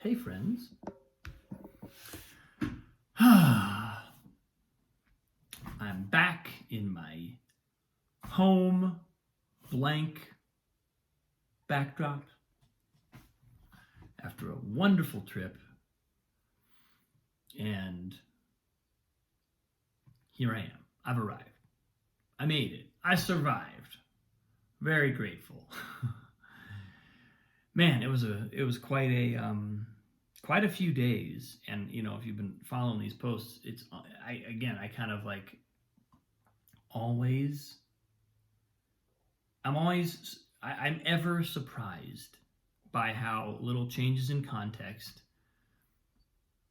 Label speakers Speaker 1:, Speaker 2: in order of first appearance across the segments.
Speaker 1: Hey, friends. I'm back in my home, blank backdrop after a wonderful trip. And here I am. I've arrived. I made it. I survived. Very grateful. Man, it was quite a few days. And if you've been following these posts, I kind of like always I'm ever surprised by how little changes in context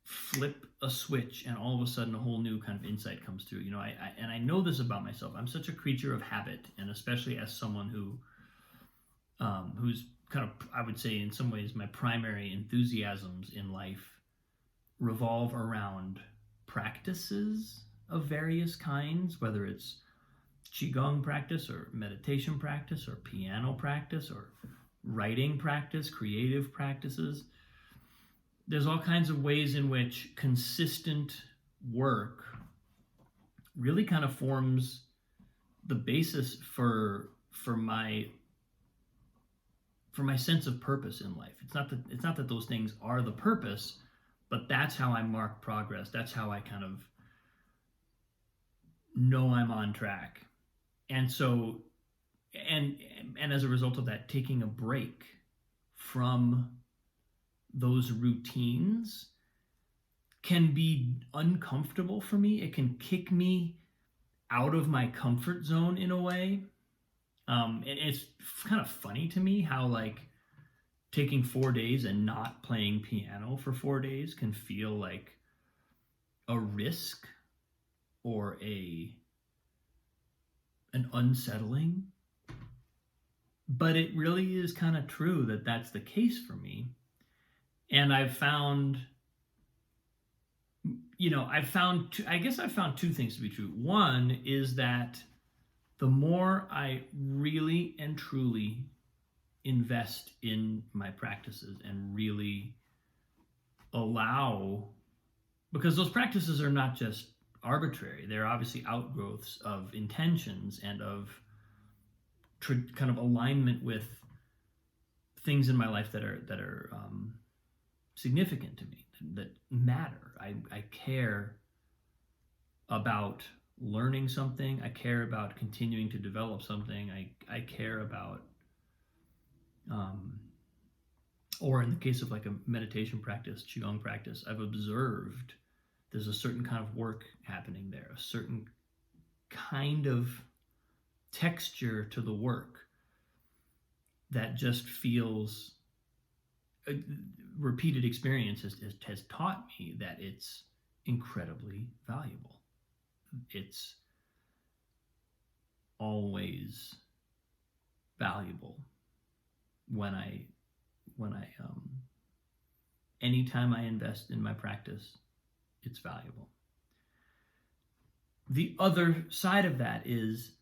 Speaker 1: flip a switch and all of a sudden a whole new kind of insight comes through. I know this about myself. I'm such a creature of habit, and especially as someone who's kind of, I would say, in some ways, my primary enthusiasms in life revolve around practices of various kinds, whether it's qigong practice or meditation practice or piano practice or writing practice, creative practices. There's all kinds of ways in which consistent work really kind of forms the basis for my sense of purpose in life. It's not that those things are the purpose, but that's how I mark progress. That's how I kind of know I'm on track. And so, and as a result of that, taking a break from those routines can be uncomfortable for me. It can kick me out of my comfort zone in a way. It's kind of funny to me how like taking 4 days and not playing piano for 4 days can feel like a risk or an unsettling. But it really is kind of true that that's the case for me. And I've found two things to be true. One is that the more I really and truly invest in my practices and really allow, because those practices are not just arbitrary, they're obviously outgrowths of intentions and of kind of alignment with things in my life that are significant to me, that matter. I care about learning something. I care about continuing to develop something. I care about, or in the case of like a meditation practice, qigong practice, I've observed there's a certain kind of work happening there, a certain kind of texture to the work that just feels, repeated experience has taught me that it's incredibly valuable. It's always valuable when I anytime I invest in my practice, it's valuable. The other side of that is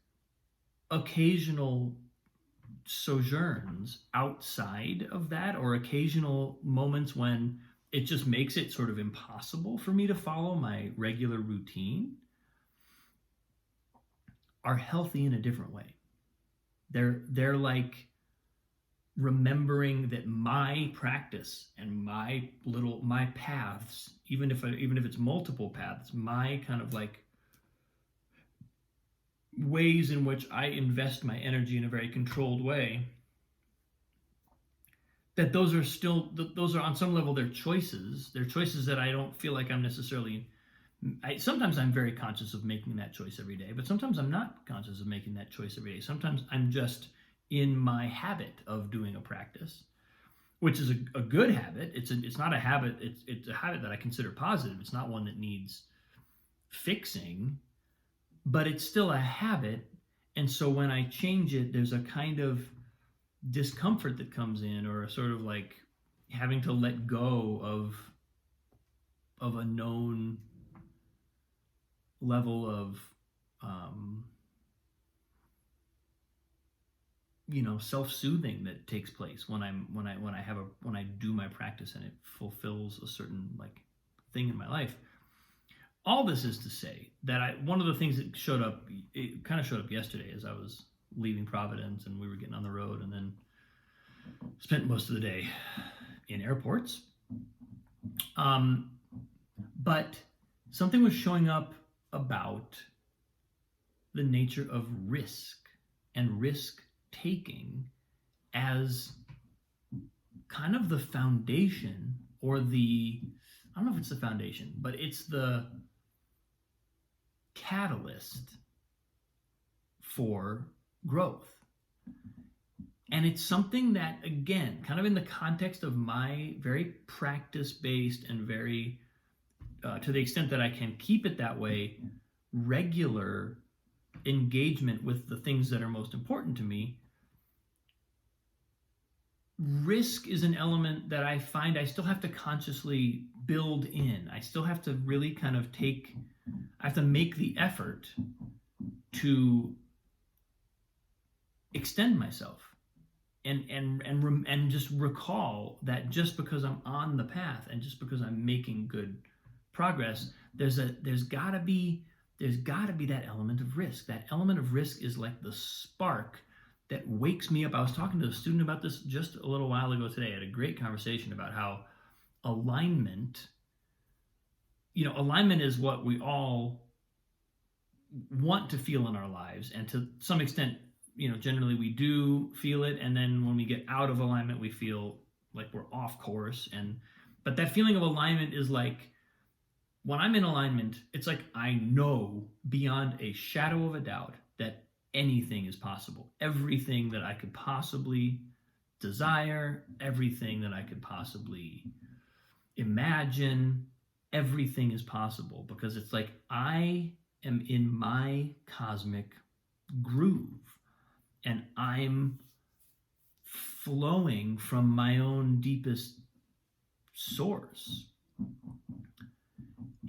Speaker 1: occasional sojourns outside of that, or occasional moments when it just makes it sort of impossible for me to follow my regular routine, are healthy in a different way. They're like remembering that my practice and my paths, even if it's multiple paths, my kind of like ways in which I invest my energy in a very controlled way, that those are on some level they're choices. They're choices that I don't feel like I'm necessarily, sometimes I'm very conscious of making that choice every day, but sometimes I'm not conscious of making that choice every day. Sometimes I'm just in my habit of doing a practice, which is a good habit. It's not a habit. It's a habit that I consider positive. It's not one that needs fixing, but it's still a habit. And so when I change it, there's a kind of discomfort that comes in, or a sort of like having to let go of a known level of self-soothing that takes place when I do my practice and it fulfills a certain like thing in my life. All this is to say that one of the things that it kind of showed up yesterday as I was leaving Providence and we were getting on the road, and then spent most of the day in airports. But something was showing up about the nature of risk and risk taking as kind of the foundation, or I don't know if it's the foundation, but it's the catalyst for growth. And it's something that, again, kind of in the context of my very practice-based and very, to the extent that I can keep it that way, regular engagement with the things that are most important to me, risk is an element that I find I still have to consciously build in. I still have to really kind of I have to make the effort to extend myself and just recall that just because I'm on the path and just because I'm making good progress, there's got to be that element of risk. That element of risk is like the spark that wakes me up. I was talking to a student about this just a little while ago today. I had a great conversation about how alignment is what we all want to feel in our lives, and to some extent, generally we do feel it, and then when we get out of alignment, we feel like we're off course. But that feeling of alignment is like, when I'm in alignment, it's like I know beyond a shadow of a doubt that anything is possible. Everything that I could possibly desire, everything that I could possibly imagine, everything is possible, because it's like I am in my cosmic groove and I'm flowing from my own deepest source.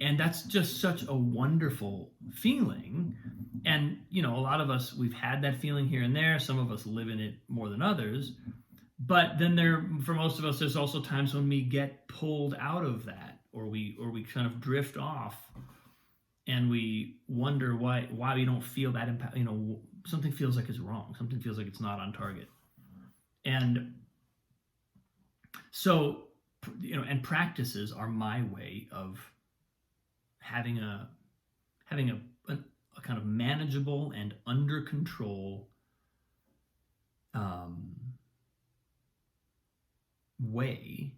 Speaker 1: And that's just such a wonderful feeling. And, a lot of us, we've had that feeling here and there. Some of us live in it more than others. But then for most of us, there's also times when we get pulled out of that, or we kind of drift off, and we wonder why we don't feel that impact. Something feels like it's wrong. Something feels like it's not on target. And so, and practices are my way of having a kind of manageable and under control way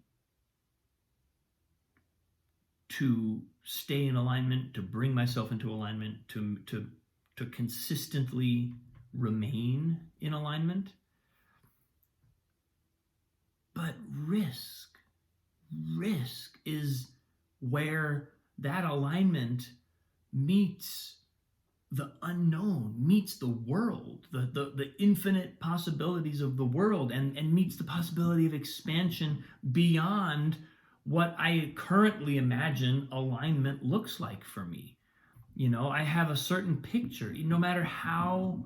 Speaker 1: to stay in alignment, to bring myself into alignment, to consistently remain in alignment. But risk is where that alignment meets the unknown, meets the world, the infinite possibilities of the world, and meets the possibility of expansion beyond what I currently imagine alignment looks like for me. I have a certain picture. No matter how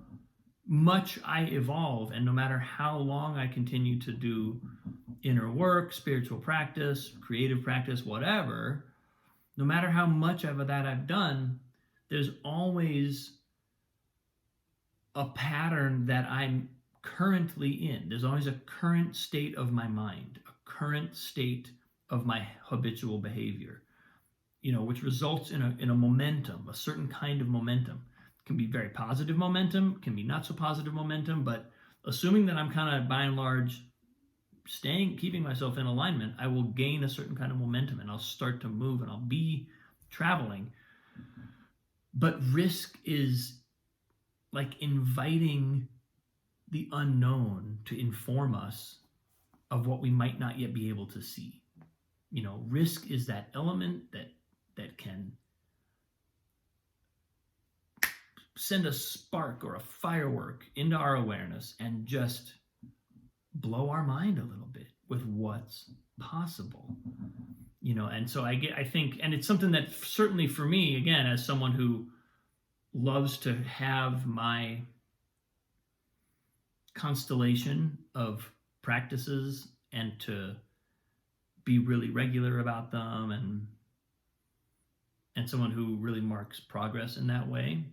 Speaker 1: much I evolve, and no matter how long I continue to do inner work, spiritual practice, creative practice, whatever, no matter how much of that I've done, there's always a pattern that I'm currently in. There's always a current state of my mind, a current state of my habitual behavior, which results in a momentum, a certain kind of momentum. It can be very positive momentum, can be not so positive momentum, but assuming that I'm kind of by and large keeping myself in alignment, I will gain a certain kind of momentum, and I'll start to move, and I'll be traveling. But risk is like inviting the unknown to inform us of what we might not yet be able to see. Risk is that element that can send a spark or a firework into our awareness and just blow our mind a little bit with what's possible. And so I think, and it's something that certainly for me, again, as someone who loves to have my constellation of practices and to be really regular about them, and someone who really marks progress in that way,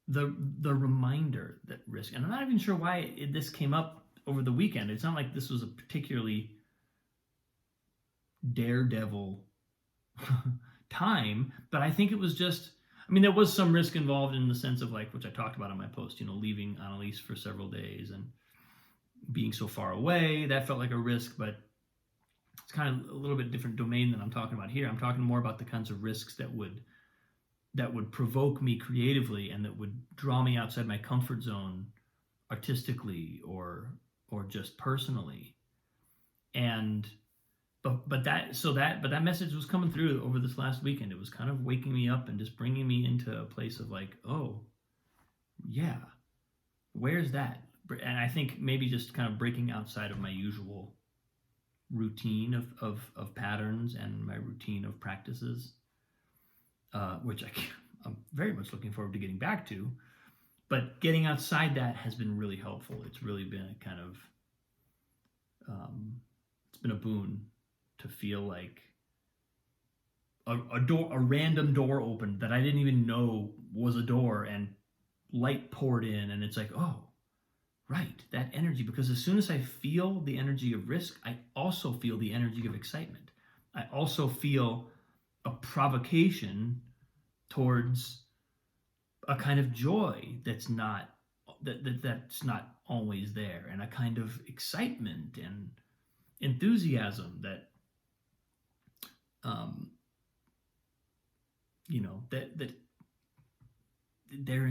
Speaker 1: the reminder that risk, and I'm not even sure why this came up over the weekend. It's not like this was a particularly daredevil time, but I think it was just, I mean, there was some risk involved in the sense of, like, which I talked about on my post, leaving Annalise for several days and being so far away. That felt like a risk, but it's kind of a little bit different domain than I'm talking about here. I'm talking more about the kinds of risks that would provoke me creatively and that would draw me outside my comfort zone artistically or just personally. And but that message was coming through over this last weekend. It was kind of waking me up and just bringing me into a place of, like, oh yeah, where's that? And I think maybe just kind of breaking outside of my usual routine of patterns and my routine of practices, which I'm very much looking forward to getting back to. But getting outside that has been really helpful. It's really been a kind of, it's been a boon to feel like a random door opened that I didn't even know was a door, and light poured in, and it's like, oh, right, that energy. Because as soon as I feel the energy of risk, I also feel the energy of excitement. I also feel a provocation towards a kind of joy that's not always there, and a kind of excitement and enthusiasm that that they're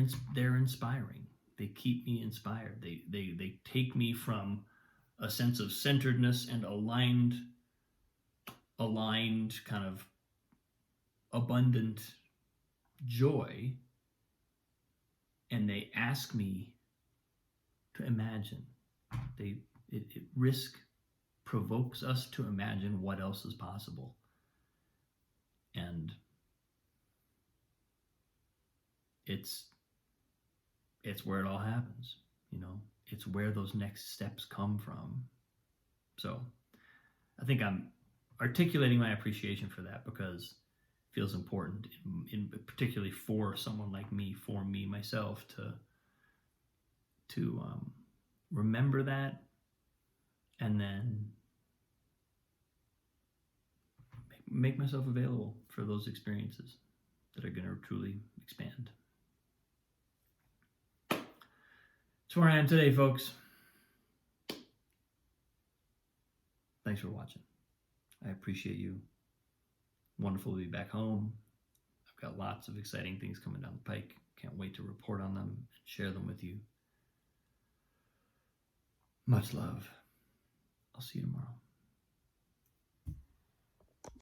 Speaker 1: inspiring. They keep me inspired. They take me from a sense of centeredness and aligned kind of abundant joy, and they ask me to imagine. Risk provokes us to imagine what else is possible, and it's where it all happens. It's where those next steps come from. So I think I'm articulating my appreciation for that, because it feels important, in particularly for someone like me, for me myself, to remember that, and then make myself available for those experiences that are going to truly expand. That's where I am today, folks. Thanks for watching. I appreciate you. Wonderful to be back home. I've got lots of exciting things coming down the pike. Can't wait to report on them and share them with you. Much love. I'll see you tomorrow.